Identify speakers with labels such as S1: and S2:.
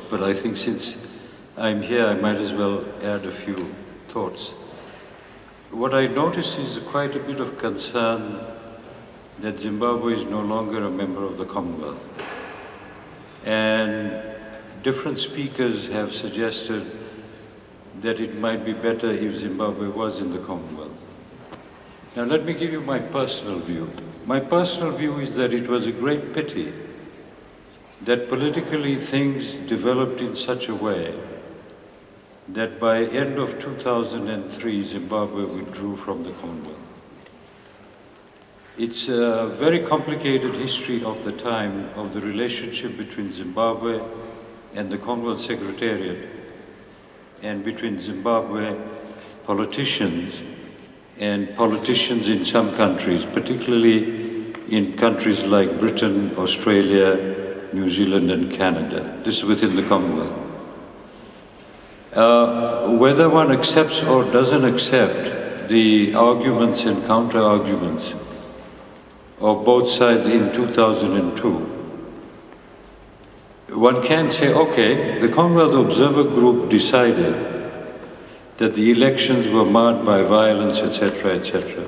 S1: but I think since I'm here, I might as well add a few thoughts. What I notice is quite a bit of concern that Zimbabwe is no longer a member of the Commonwealth. And different speakers have suggested that it might be better if Zimbabwe was in the Commonwealth. Now let me give you my personal view. My personal view is that it was a great pity that politically things developed in such a way that by end of 2003, Zimbabwe withdrew from the Commonwealth. It's a very complicated history of the time of the relationship between Zimbabwe and the Commonwealth Secretariat, and between Zimbabwe politicians and politicians in some countries, particularly in countries like Britain, Australia, New Zealand and Canada. This is within the Commonwealth. Whether one accepts or doesn't accept the arguments and counter-arguments of both sides in 2002, one can say, okay, the Commonwealth Observer Group decided that the elections were marred by violence, etc., etc.